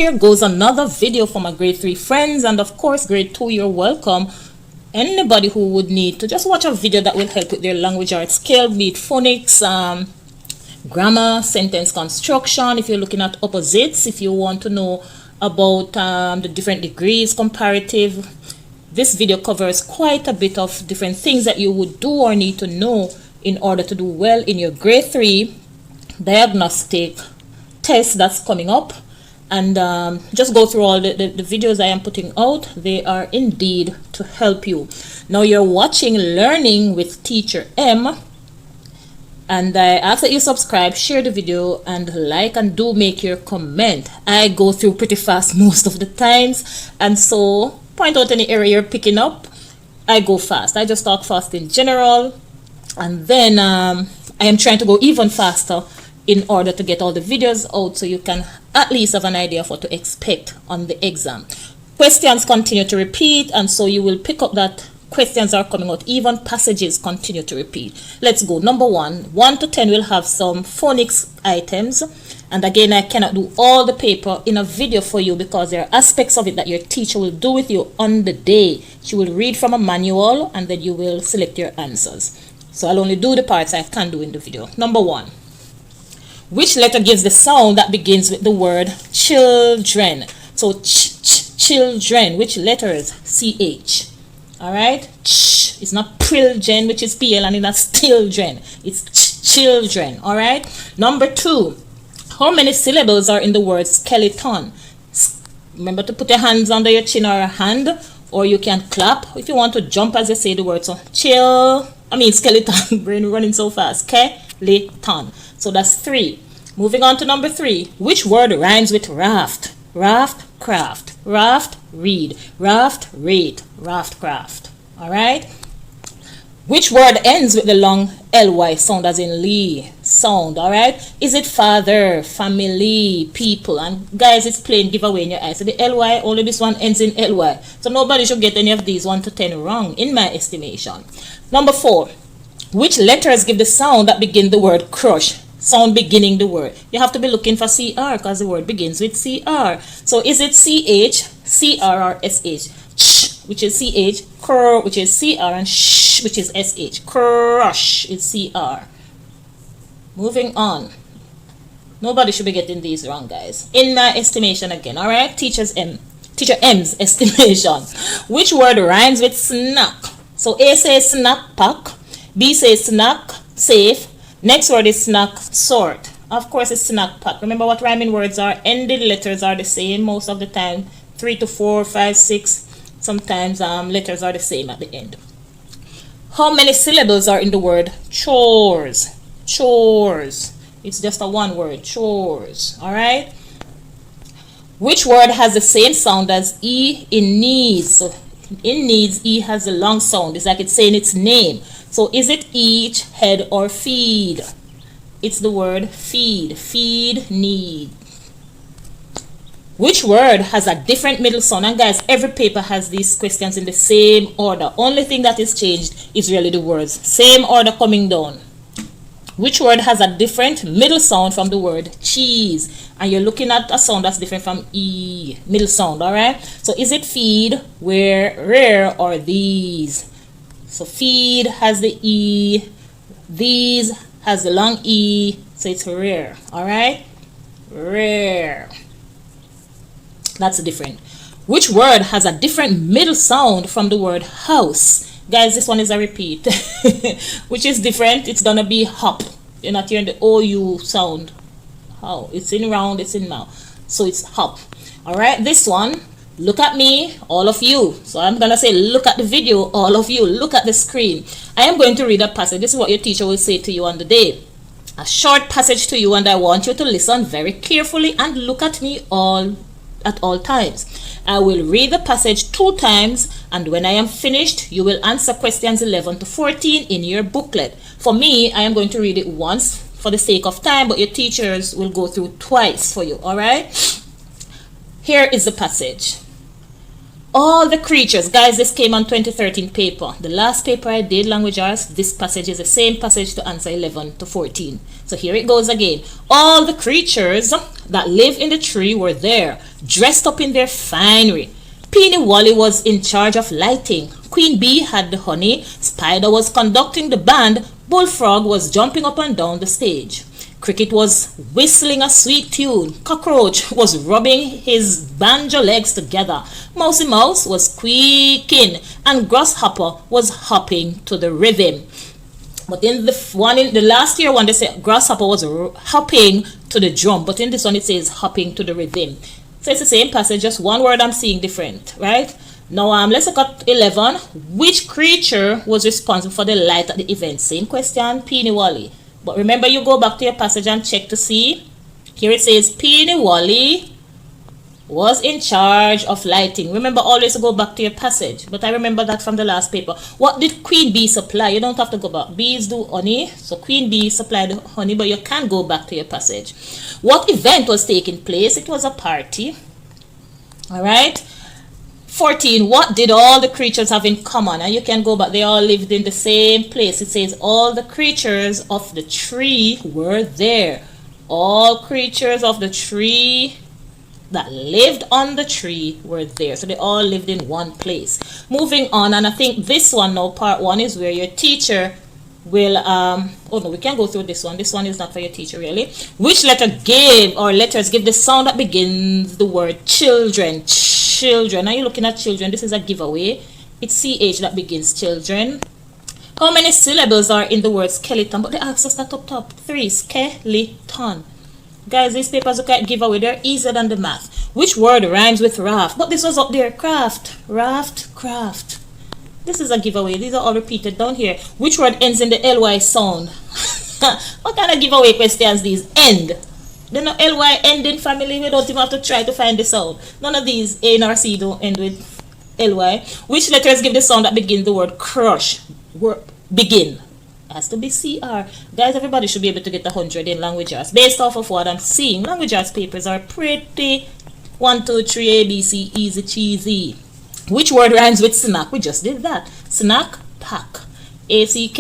here goes another video for my grade 3 friends, and of course grade 2, you're welcome. Anybody who would need to just watch a video that will help with their language arts skill, be it phonics, grammar, sentence construction, if you're looking at opposites, if you want to know about the different degrees, comparative. This video covers quite a bit of different things that you would do or need to know in order to do well in your grade 3 diagnostic test that's coming up. And just go through all the videos I am putting out. They are indeed to help you. Now you're watching Learning with Teacher M, and I ask that you subscribe, share the video, and like, and do make your comment. I go through pretty fast most of the times, and so point out any area you're picking up. I go fast. I just talk fast in general, and then I am trying to go even faster in order to get all the videos out so you can at least have an idea of what to expect on the exam. Questions continue to repeat, and so you will pick up that questions are coming out. Even passages continue to repeat. Let's go. Number 1 to 10 will have some phonics items, and again I cannot do all the paper in a video for you because there are aspects of it that your teacher will do with you on the day. She will read from a manual and then you will select your answers. So I'll only do the parts I can do in the video. Number 1. Which letter gives the sound that begins with the word children? So children, which letters? CH. Alright? It's not prilgen, which is PL, and it's not children. It's children. Alright? Number 2. How many syllables are in the word skeleton? Remember to put your hands under your chin or a hand, or you can clap if you want to jump as you say the word. So skeleton. Brain running so fast. Skeleton. So that's 3. Moving on to number 3. Which word rhymes with raft? Raft, craft. Raft, read. Raft, rate. Raft, craft. Alright? Which word ends with the long ly sound, as in lee sound? Alright? Is it father, family, people? And guys, it's plain giveaway in your eyes. So the ly, only this one ends in ly. So nobody should get any of these 1 to 10 wrong in my estimation. Number 4. Which letters give the sound that begin the word crush? Sound beginning the word. You have to be looking for CR because the word begins with CR. So is it CH, CR, or SH? Ch, which is CH, cr, which is CR, and sh, which is SH. Crush is CR. Moving on. Nobody should be getting these wrong, guys. In my estimation again, alright? Teacher M's estimation. Which word rhymes with snack? So A says snack pack, B says snack safe. Next word is snack sort. Of course, it's snack pack. Remember what rhyming words are? Ended letters are the same most of the time. 3 to 4, 5, 6. Sometimes letters are the same at the end. How many syllables are in the word chores? Chores. It's just a one word. Chores. Alright? Which word has the same sound as E in needs? So in needs, E has a long sound. It's like it's saying its name. So is it each, head, or feed? It's the word feed. Feed, need. Which word has a different middle sound? And guys, every paper has these questions in the same order. Only thing that is changed is really the words. Same order coming down. Which word has a different middle sound from the word cheese? And you're looking at a sound that's different from E, middle sound, alright? So is it feed, where, rare, or these? So feed has the E, these has the long E, so it's rare, alright? Rare. That's different. Which word has a different middle sound from the word house? Guys, this one is a repeat, which is different. It's gonna be hop. You're not hearing the OU sound. How? It's in round, it's in mouth. So it's hop. Alright, this one. Look at me, all of you. So I'm going to say look at the video, all of you. Look at the screen. I am going to read a passage. This is what your teacher will say to you on the day. A short passage to you, and I want you to listen very carefully and look at me at all times. I will read the passage 2 times, and when I am finished, you will answer questions 11 to 14 in your booklet. For me, I am going to read it once for the sake of time, but your teachers will go through twice for you, all right? Here is the passage. All the creatures, guys, this came on 2013 paper. The last paper I did, language arts, this passage is the same passage to answer 11 to 14. So here it goes again. All the creatures that live in the tree were there, dressed up in their finery. Peeny Wally was in charge of lighting. Queen Bee had the honey. Spider was conducting the band. Bullfrog was jumping up and down the stage. Cricket was whistling a sweet tune. Cockroach was rubbing his banjo legs together. Mousy Mouse was squeaking, and Grasshopper was hopping to the rhythm. But in the last year one, they said Grasshopper was hopping to the drum, but in this one it says hopping to the rhythm. So it's the same passage, just one word I'm seeing different, right? Now let's look at 11. Which creature was responsible for the light at the event? Same question, Peeny Wally. But remember, you go back to your passage and check to see. Here it says Peeny Wally was in charge of lighting. Remember, always go back to your passage. But I remember that from the last paper. What did Queen Bee supply? You don't have to go back. Bees do honey. So Queen Bee supplied the honey, but you can go back to your passage. What event was taking place? It was a party. All right. 14. What did all the creatures have in common? And you can go back. They all lived in the same place. It says all the creatures of the tree were there. All creatures of the tree that lived on the tree were there. So they all lived in one place. Moving on, and I think this one now, part 1, is where your teacher will oh no, we can go through this one. This one is not for your teacher really. Which letters give the sound that begins the word children? Children. Are you looking at children? This is a giveaway. It's CH that begins children. How many syllables are in the word skeleton? But they asked us that up top. 3. Skeleton. Guys, these papers look at giveaway. They're easier than the math. Which word rhymes with raft? But this was up there. Craft. Raft. Craft. This is a giveaway. These are all repeated down here. Which word ends in the LY sound? What kind of giveaway questions these? End. They're not LY ending family. We don't even have to try to find the sound. None of these A nor C don't end with LY. Which letters give the sound that begins the word crush? Begin. It has to be CR. Guys, everybody should be able to get 100 in language arts. Based off of what I'm seeing, language arts papers are pretty 1, 2, 3, ABC, easy cheesy. Which word rhymes with snack? We just did that. Snack, pack. ACK,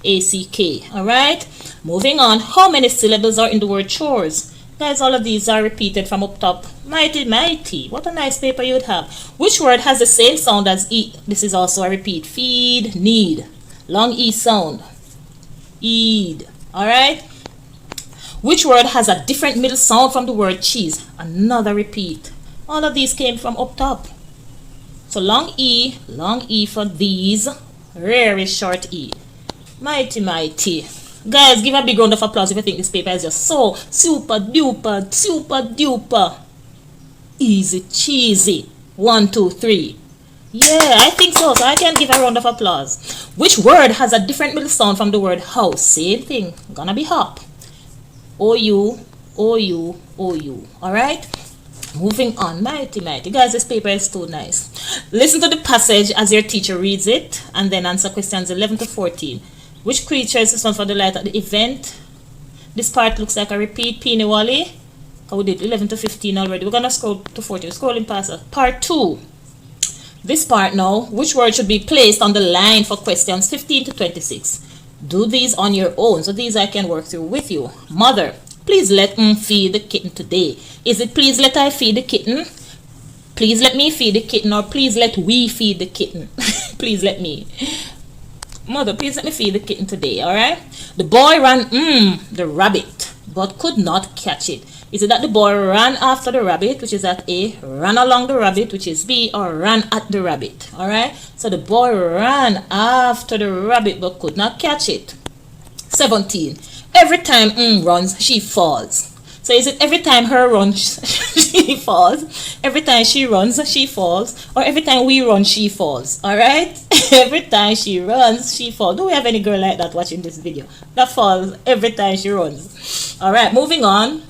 ACK. Alright? Moving on. How many syllables are in the word chores? Guys, all of these are repeated from up top. Mighty, mighty. What a nice paper you would have. Which word has the same sound as E? This is also a repeat. Feed, need. Long E sound. Eed. Alright? Which word has a different middle sound from the word cheese? Another repeat. All of these came from up top. So long E for these. Very short E. Mighty, mighty. Guys, give a big round of applause if you think this paper is just so super duper easy cheesy. 1, 2, 3. Yeah, I think so. So I can give a round of applause. Which word has a different middle sound from the word house? Same thing. Gonna be hop. OU, OU, OU. Alright? Moving on. Mighty, mighty. Guys, this paper is too nice. Listen to the passage as your teacher reads it and then answer questions 11 to 14. Which creature is this one for the light at the event? This part looks like a repeat. Peeny Wally. We did 11 to 15 already. We're going to scroll to 14. We're scrolling past that. Part 2. This part now. Which word should be placed on the line for questions 15 to 26? Do these on your own. So these I can work through with you. Mother. Please let feed the kitten today. Is it please let I feed the kitten? Please let me feed the kitten, or please let we feed the kitten? Please let me. Mother, please let me feed the kitten today, alright? The boy ran the rabbit, but could not catch it. Is it that the boy ran after the rabbit, which is at A, ran along the rabbit, which is B, or ran at the rabbit, alright? So the boy ran after the rabbit, but could not catch it. 17. Every time runs, she falls. So is it every time her runs, she falls? Every time she runs, she falls? Or every time we run, she falls? Alright? Every time she runs, she falls. Do we have any girl like that watching this video? That falls every time she runs. Alright, moving on.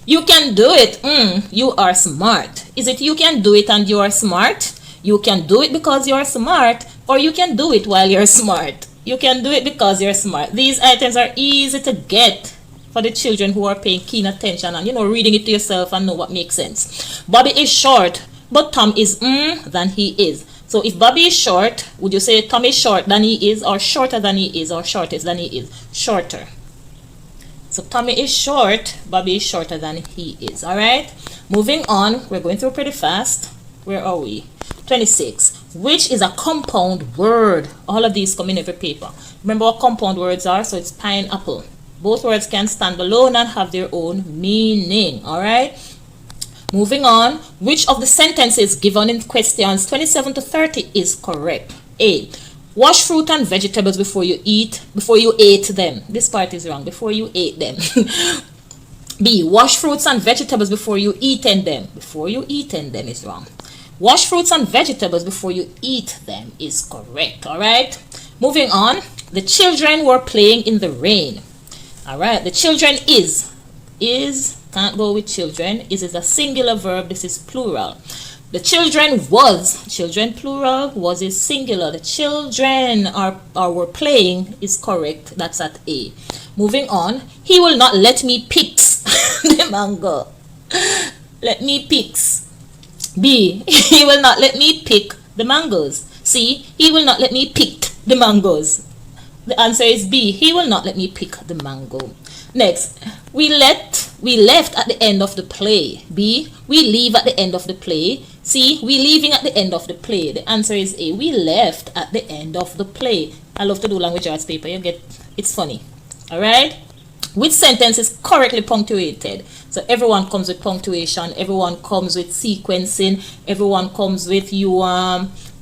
You can do it. You are smart. Is it you can do it and you are smart? You can do it because you are smart. Or you can do it while you're smart. You can do it because you're smart. These items are easy to get for the children who are paying keen attention and reading it to yourself and know what makes sense. Bobby is short, but Tom is than he is. So if Bobby is short, would you say Tom is short than he is, or shorter than he is, or shortest than he is? Shorter. So Tommy is short, Bobby is shorter than he is. All right, moving on. We're going through pretty fast. Where are we? 26. Which is a compound word? All of these come in every paper. Remember what compound words are? So it's pineapple. Both words can stand alone and have their own meaning. All right, moving on. Which of the sentences given in questions 27 to 30 is correct? A. Wash fruit and vegetables before you ate them. This part is wrong. Before you ate them. B. Wash fruits and vegetables before you eaten them. Before you eaten them is wrong. Wash fruits and vegetables before you eat them is correct. All right, moving on. The children were playing in the rain. All right, the children is can't go with children. Is a singular verb. This is plural. The children was, children plural, was is singular. The children were playing is correct. That's at A. Moving on. He will not let me picks the mango. Let me picks. B. He will not let me pick the mangoes. C. He will not let me pick the mangoes. The answer is B. He will not let me pick the mango. Next, we left at the end of the play. B. We leave at the end of the play. C. We leaving at the end of the play. The answer is A. We left at the end of the play. I love to do language arts paper. You get, it's funny. All right. Which sentence is correctly punctuated? So everyone comes with punctuation. Everyone comes with sequencing. Everyone comes with you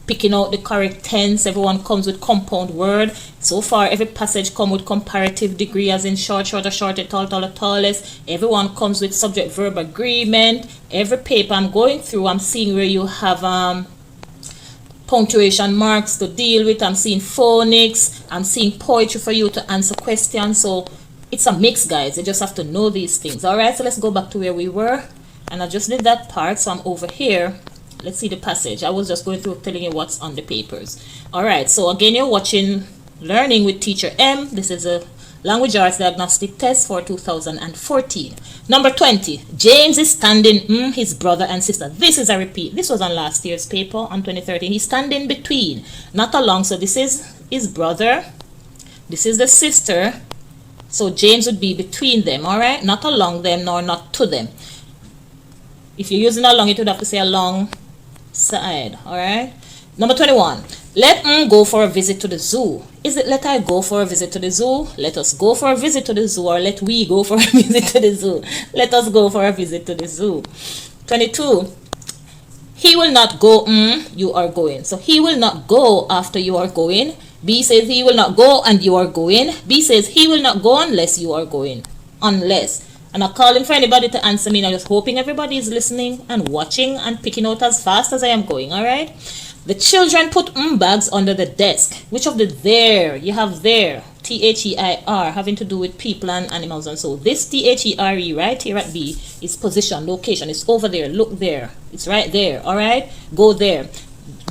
picking out the correct tense. Everyone comes with compound word. So far, every passage comes with comparative degree, as in short, shorter, shorter, tall, taller, tallest. Everyone comes with subject-verb agreement. Every paper I'm going through, I'm seeing where you have punctuation marks to deal with. I'm seeing phonics. I'm seeing poetry for you to answer questions. So it's a mix, guys. You just have to know these things. All right, so let's go back to where we were. And I just did that part, so I'm over here. Let's see the passage. I was just going through telling you what's on the papers. All right, so again, you're watching Learning with Teacher M. This is a Language Arts Diagnostic Test for 2014. Number 20. James is standing his brother and sister. This is a repeat. This was on last year's paper on 2013. He's standing between, not along. So this is his brother. This is the sister. So James would be between them, all right? Not along them, nor not to them. If you're using along, it would have to say along side, all right? Number 21. Let go for a visit to the zoo. Is it let I go for a visit to the zoo? Let us go for a visit to the zoo, or let we go for a visit to the zoo? Let us go for a visit to the zoo. 22. He will not go, you are going. So he will not go after you are going. B says he will not go and you are going. B says he will not go unless you are going. Unless. I'm not calling for anybody to answer me. I'm just hoping everybody is listening and watching and picking out as fast as I am going. All right. The children put bags under the desk. Which of the there? You have there. T-H-E-I-R, having to do with people and animals and so. This T-H-E-R-E right here at B is position, location. It's over there. Look there. It's right there. All right. Go there.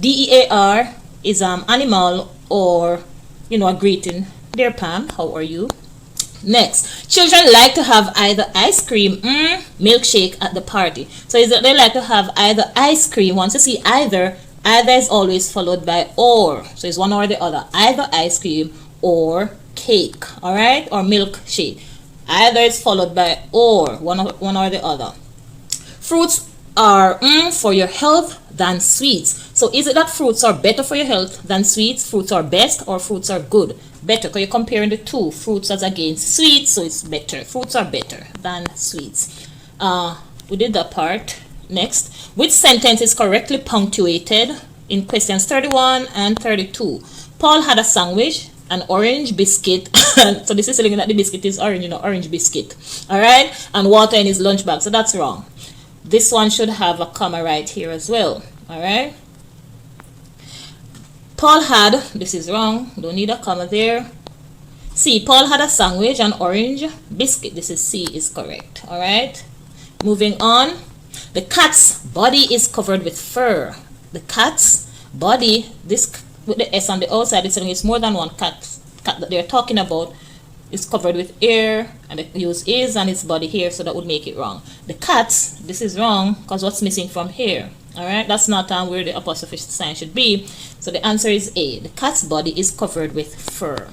D-E-A-R is animal, or a greeting. Dear Pam, how are you? Next, children like to have either ice cream, milkshake at the party. So is that they like to have either ice cream. Once you see either is always followed by or. So it's one or the other. Either ice cream or cake, all right, or milkshake. Either is followed by or, one or the other. Fruits are for your health than sweets. So is it that fruits are better for your health than sweets? Fruits are best, or fruits are good? Better, because you're comparing the two. Fruits as against sweets, so it's better. Fruits are better than sweets. We did that part. Next, which sentence is correctly punctuated in questions 31 and 32? Paul had a sandwich, an orange biscuit. So this is telling that the biscuit is orange, orange biscuit. All right, and water in his lunch bag. So that's wrong. This one should have a comma right here as well. All right. Paul had, this is wrong, don't need a comma there. C, Paul had a sandwich, an orange biscuit. This is C is correct. All right. Moving on. The cat's body is covered with fur. The cat's body, this with the S on the outside, it's more than one cat that they're talking about. Is covered with air, and they use is and its body here, so that would make it wrong. The cats, this is wrong because what's missing from here? All right, that's not where the apostrophe sign should be. So the answer is A. The cat's body is covered with fur.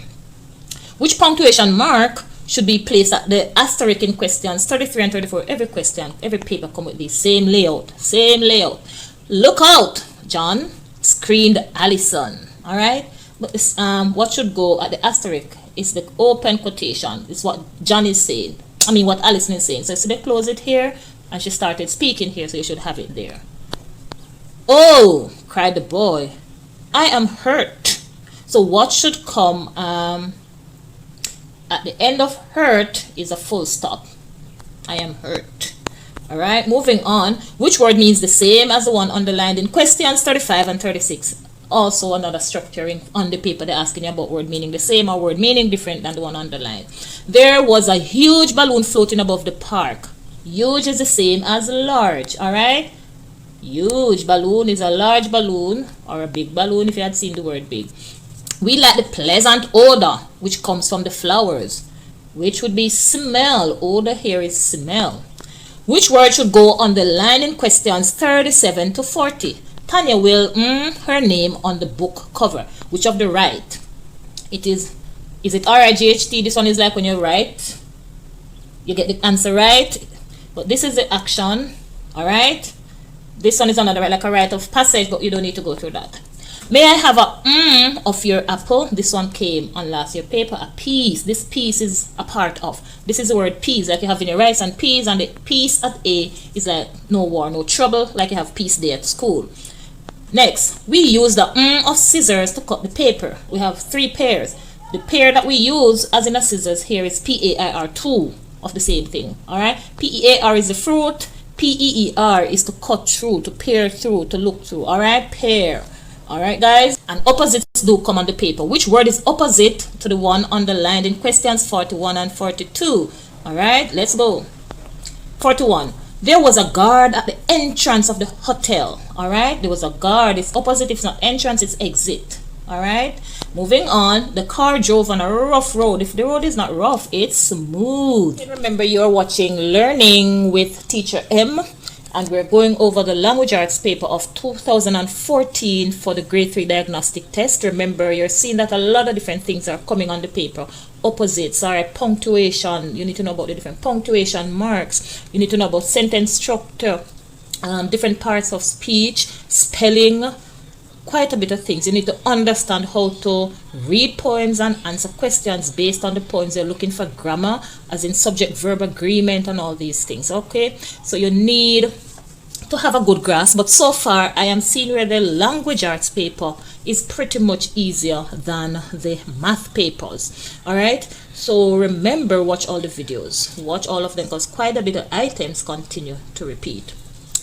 Which punctuation mark should be placed at the asterisk in questions 33 and 34? Every question, every paper come with the same layout. Same layout. Look out, John, screamed Allison. All right, but this, what should go at the asterisk is the open quotation. It's what John is saying. I mean, what Allison is saying. So they close it here, and she started speaking here, so you should have it there. Oh, cried the boy, I am hurt. So what should come at the end of hurt is a full stop. I am hurt. All right, moving on. Which word means the same as the one underlined in questions 35 and 36? Also another structuring on the paper. They're asking you about word meaning the same or word meaning different than the one underlined. There was a huge balloon floating above the park. Huge is the same as large. All right, huge balloon is a large balloon or a big balloon if you had seen the word big. We like the pleasant odor which comes from the flowers, which would be smell. Odor here is smell. Which word should go on the line in questions 37 to 40? Tanya will her name on the book cover. Which of the right? It is it R-I-G-H-T? This one is like when you write, you get the answer right, but this is the action. All right, this one is another right, like a rite of passage, but you don't need to go through that. May I have a of your apple? This one came on last year paper. A piece. This piece is a part of. This is the word peas, like you have in your rice and peas, and the piece at A is like no war, no trouble, like you have peace day at school. Next, we use the of scissors to cut the paper. We have 3 pairs. The pair that we use as in a scissors here is P-A-I-R, 2 of the same thing. All right, P-E-A-R is the fruit. P-E-E-R is to cut through, to peer through, to look through. All right, pair. All right, guys, and opposites do come on the paper. Which word is opposite to the one underlined in questions 41 and 42? All right, let's go. 41. There was a guard at the entrance of the hotel. All right, there was a guard. It's opposite. If it's not entrance, it's exit. All right, moving on. The car drove on a rough road. If the road is not rough, it's smooth. Remember, you're watching Learning with Teacher M, and we're going over the language arts paper of 2014 for the grade 3 diagnostic test. Remember, you're seeing that a lot of different things are coming on the paper. Opposites, all right, punctuation. You need to know about the different punctuation marks. You need to know about sentence structure, different parts of speech, spelling, quite a bit of things. You need to understand how to read poems and answer questions based on the poems. You're looking for grammar, as in subject verb agreement and all these things. Okay, so you need to have a good grasp, but so far I am seeing where the language arts paper is pretty much easier than the math papers. All right, so remember, watch all the videos, watch all of them, because quite a bit of items continue to repeat.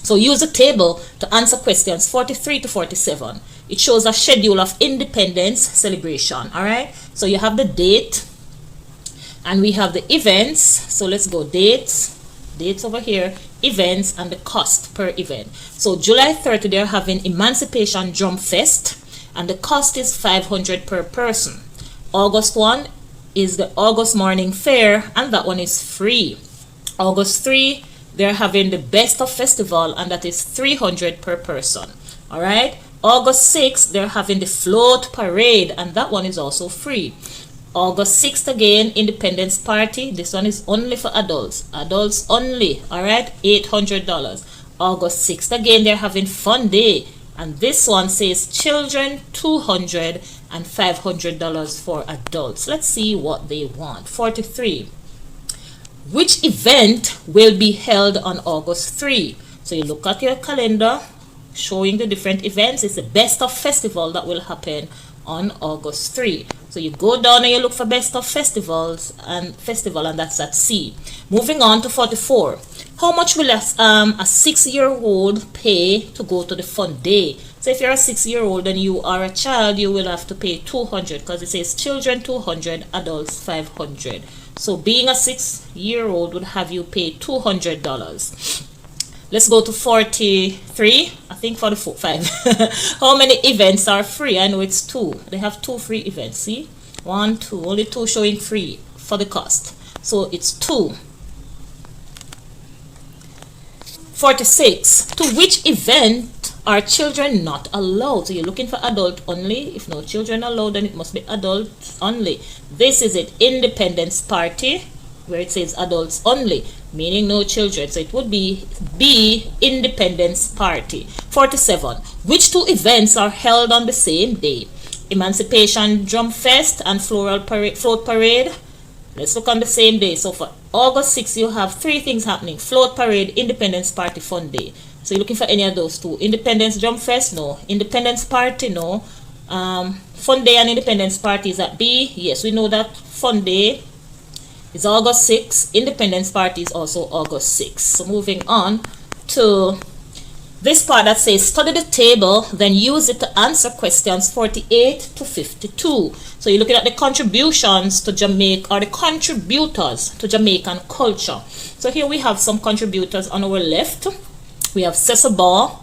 So use the table to answer questions 43 to 47. It shows a schedule of Independence celebration. All right, so you have the date and we have the events. So let's go dates over here, events, and the cost per event. So July 30 they're having Emancipation Drum Fest, and the cost is $500 per person. August 1 is the August Morning Fair, and that one is free. August 3 they're having the Best of Festival, and that is $300 per person. All right, August 6 they're having the Float Parade, and that one is also free. August 6th again, Independence Party. This one is only for adults only. All right, $800. August 6th again, they're having Fun Day, and this one says children $200 and $500 for adults. Let's see what they want. 43. Which event will be held on August 3? So you look at your calendar showing the different events. It's the Best of Festival that will happen on August 3. So you go down and you look for Best of Festivals and Festival, and that's at C. Moving on to 44. How much will a 6-year-old pay to go to the Fun Day? So if you're a 6-year-old and you are a child, you will have to pay $200, because it says children $200, adults $500. So being a 6-year-old would have you pay $200. Let's go to 43. I think 45. How many events are free? I know it's 2. They have 2 free events. See? 1, 2. Only 2 showing free for the cost. So it's 2. 46. To which event Are children not allowed? So you're looking for adult only. If no children allowed, then it must be adults only. This is it, Independence Party, where it says adults only, meaning no children. So it would be B, Independence Party. 47. Which two events are held on the same day? Emancipation Drum Fest and Float Parade. Let's look on the same day. So for August 6th, you have three things happening: Float Parade, Independence Party, Fun Day. So you're looking for any of those two. Independence Drum Fest? No. Independence Party? No. Fun Day and Independence Party is at B. Yes, we know that Fun Day is August 6th. Independence Party is also August 6th. So moving on to this part that says study the table, then use it to answer questions 48 to 52. So you're looking at the contributions to Jamaica, or the contributors to Jamaican culture. So here we have some contributors on our left. We have Cesar. Don't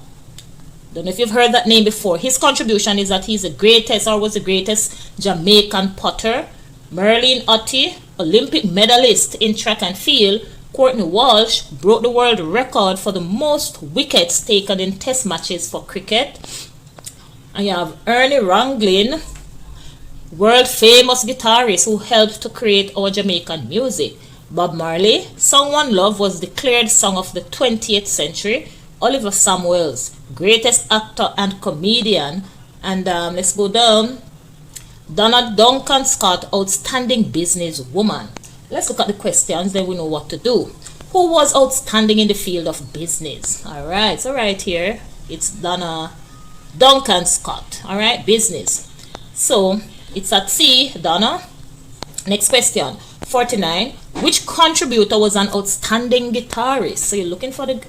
know if you've heard that name before. His contribution is that he's the greatest, or was the greatest, Jamaican potter. Merlin Otti, Olympic medalist in track and field. Courtney Walsh broke the world record for the most wickets taken in test matches for cricket. And you have Ernie Ranglin, world famous guitarist who helped to create our Jamaican music. Bob Marley, Song One Love was declared song of the 20th century. Oliver Samuels, greatest actor and comedian. And let's go down. Donna Duncan Scott, outstanding businesswoman. Let's look at the questions, then we know what to do. Who was outstanding in the field of business? Alright, so right here, it's Donna Duncan Scott. Alright, business. So, it's at C, Donna. Next question, 49. Which contributor was an outstanding guitarist? So you're looking for the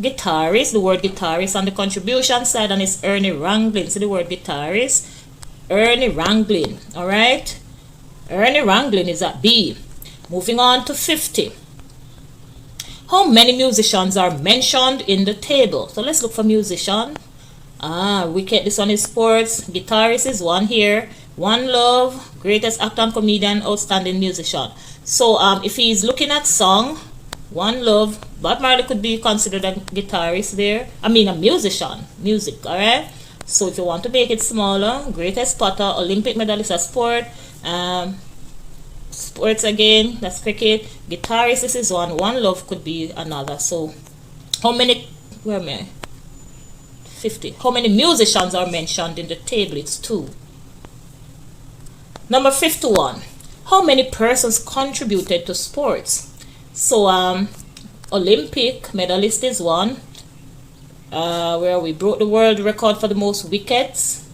guitarist, the word guitarist on the contribution side, and it's Ernie Ranglin. So the word guitarist, Ernie Ranglin. Alright, Ernie Ranglin is at B. Moving on to 50. How many musicians are mentioned in the table? So let's look for musician. Wicked, this one is sports. Guitarist is one here. One Love, greatest actor and comedian, outstanding musician. So if he's looking at song, One Love, Bob Marley could be considered a guitarist there. I mean a musician, music, alright? So if you want to make it smaller, greatest potter, Olympic medalist at sport, sports again, that's cricket. Guitarist, this is one. One Love could be another. So how many, where am I? 50. How many musicians are mentioned in the table? It's 2. Number 51. How many persons contributed to sports? So Olympic medalist is one. Where we broke the world record for the most wickets.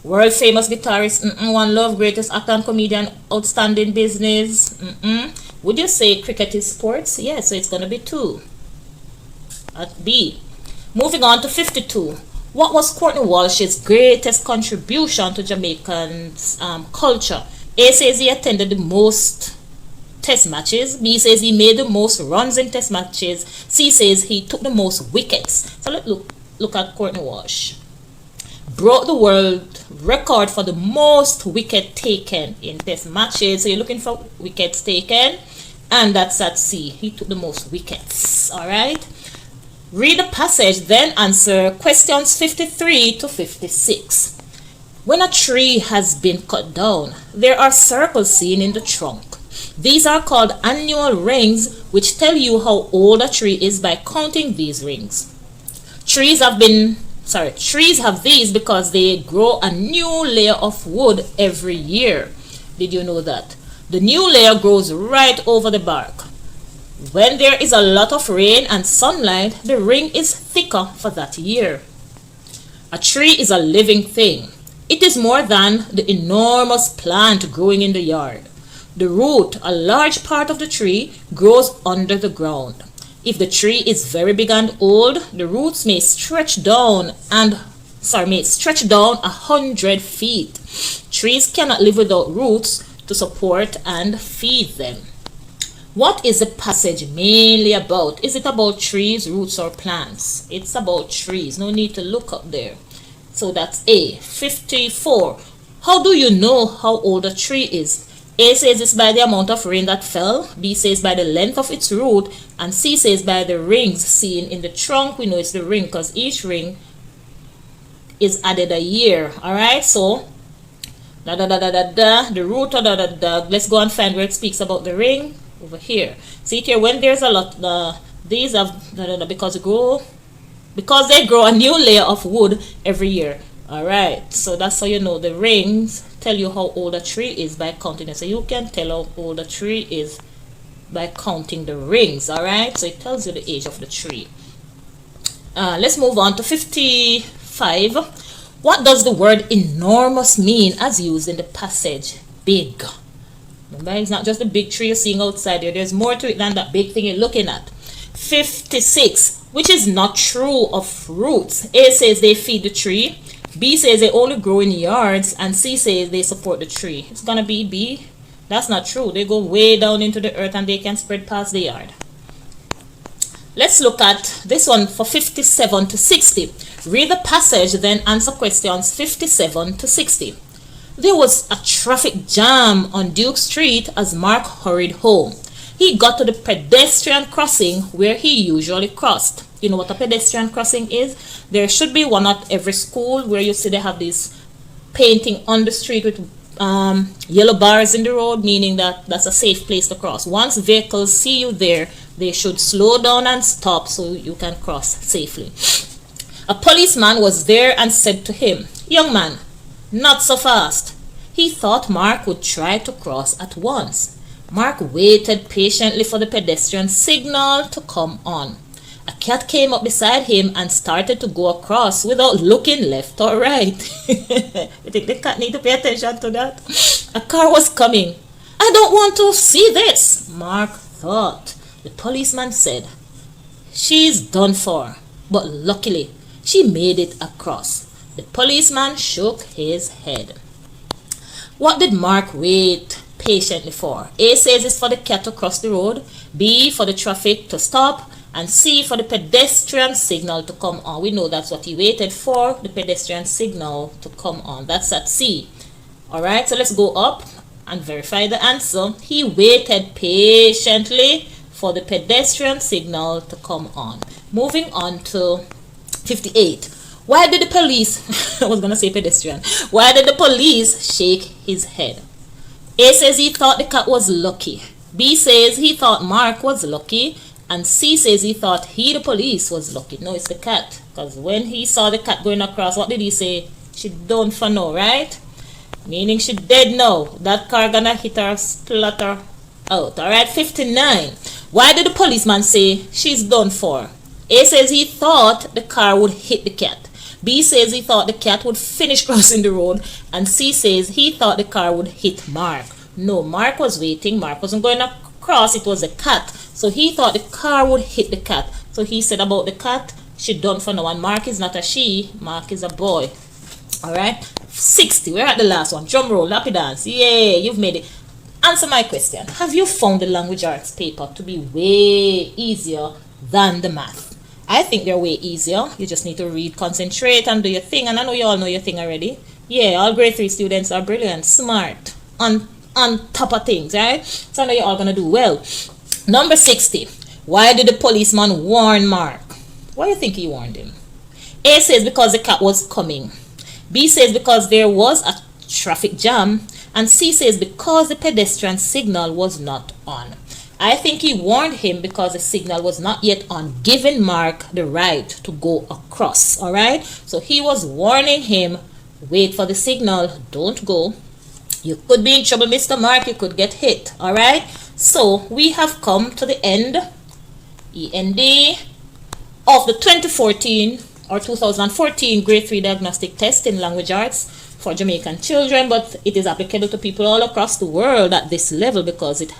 World famous guitarist, One Love, greatest actor and comedian, outstanding business. Would you say cricket is sports? Yes, so it's going to be 2 at B. Moving on to 52. What was Courtney Walsh's greatest contribution to Jamaican culture? A says he attended the most test matches. B says he made the most runs in test matches. C says he took the most wickets. So let's look at Courtney Walsh. Broke the world record for the most wicket taken in test matches. So you're looking for wickets taken, and that's at C. He took the most wickets. Alright. Read the passage, then answer questions 53 to 56. When a tree has been cut down, there are circles seen in the trunk. These are called annual rings, which tell you how old a tree is by counting these rings. Trees have these because they grow a new layer of wood every year. Did you know that? The new layer grows right over the bark. When there is a lot of rain and sunlight, the ring is thicker for that year. A tree is a living thing. It is more than the enormous plant growing in the yard. The root, a large part of the tree, grows under the ground. If the tree is very big and old, the roots may stretch down 100 feet. Trees cannot live without roots to support and feed them. What is the passage mainly about? Is it about trees, roots, or plants? It's about trees. No need to look up there. So that's A. 54. How do you know how old a tree is? A says it's by the amount of rain that fell, B says by the length of its root, and C says by the rings seen in the trunk. We know it's the ring because each ring is added a year. Alright, so the root of the let's go and find where it speaks about the ring over here. See here, when there's a lot, these have because they grow a new layer of wood every year. Alright, so that's how you know the rings tell you how old a tree is by counting it. So you can tell how old a tree is by counting the rings. Alright, so it tells you the age of the tree. Let's move on to 55. What does the word enormous mean as used in the passage? Big. Remember, it's not just the big tree you're seeing outside there. There's more to it than that big thing you're looking at. 56. Which is not true of roots? A says they feed the tree, B says they only grow in yards, and C says they support the tree. It's gonna be B. That's not true. They go way down into the earth and they can spread past the yard. Let's look at this one for 57 to 60. Read the passage, then answer questions 57 to 60. There was a traffic jam on Duke Street as Mark hurried home. He got to the pedestrian crossing where he usually crossed. You know what a pedestrian crossing is? There should be one at every school where you see they have this painting on the street with yellow bars in the road, meaning that that's a safe place to cross. Once vehicles see you there, they should slow down and stop so you can cross safely. A policeman was there and said to him, "Young man, not so fast." He thought Mark would try to cross at once. Mark waited patiently for the pedestrian signal to come on. A cat came up beside him and started to go across without looking left or right. You think the cat need to pay attention to that? A car was coming. "I don't want to see this," Mark thought. The policeman said, "She's done for," but luckily she made it across. The policeman shook his head. What did Mark wait patiently for? A says it's for the cat to cross the road, B for the traffic to stop, and C for the pedestrian signal to come on. We know that's what he waited for, the pedestrian signal to come on. That's at C. Alright, so let's go up and verify the answer. He waited patiently for the pedestrian signal to come on. Moving on to 58. Why did the police, I was going to say pedestrian, why did the police shake his head? A says he thought the cat was lucky. B says he thought Mark was lucky. And C says he thought he, the police, was lucky. No, it's the cat. Because when he saw the cat going across, what did he say? She done for no, right? Meaning she dead now. That car gonna hit her, splatter out. Alright, 59. Why did the policeman say she's done for? A says he thought the car would hit the cat. B says he thought the cat would finish crossing the road. And C says he thought the car would hit Mark. No, Mark was waiting. Mark wasn't going across. It was the cat. So he thought the car would hit the cat. So he said about the cat, she done for no. And Mark is not a she. Mark is a boy. Alright. 60. We're at the last one. Drum roll. Lappy dance. Yeah, you've made it. Answer my question. Have you found the language arts paper to be way easier than the math? I think they're way easier. You just need to read, concentrate, and do your thing. And I know you all know your thing already. Yeah, all grade 3 students are brilliant, smart, on top of things, right? So I know you're all going to do well. Number 60. Why did the policeman warn Mark? Why do you think he warned him? A says because the cat was coming. B says because there was a traffic jam. And C says because the pedestrian signal was not on. I think he warned him because the signal was not yet on, giving Mark the right to go across. Alright? So he was warning him, wait for the signal, don't go. You could be in trouble, Mr. Mark, you could get hit. Alright? So we have come to the end, END, of the 2014 or 2014 Grade 3 Diagnostic Test in Language Arts for Jamaican children, but it is applicable to people all across the world at this level because it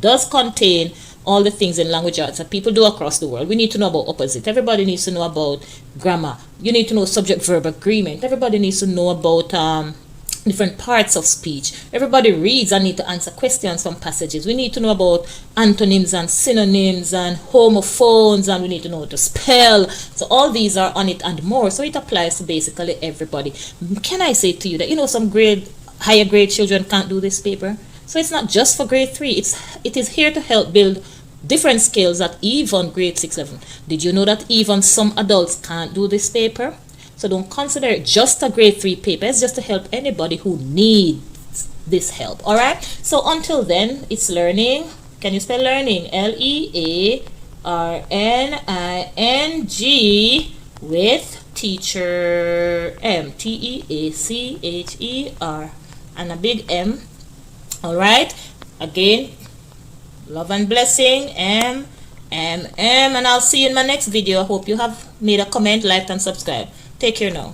does contain all the things in language arts that people do across the world. We need to know about opposite. Everybody needs to know about grammar. You need to know subject-verb agreement. Everybody needs to know about different parts of speech. Everybody reads and need to answer questions from passages. We need to know about antonyms and synonyms and homophones, and we need to know how to spell. So all these are on it and more. So it applies to basically everybody. Can I say to you that some higher grade children can't do this paper? So it's not just for grade 3. It is here to help build different skills at even grade 6 level. Did you know that even some adults can't do this paper? So don't consider it just a grade 3 paper. It's just to help anybody who needs this help. Alright? So until then, it's learning. Can you spell learning? L-E-A-R-N-I-N-G with teacher M. T-E-A-C-H-E-R and a big M. Alright? Again, love and blessing. M. And I'll see you in my next video. I hope you have made a comment, liked, and subscribed. Take care now.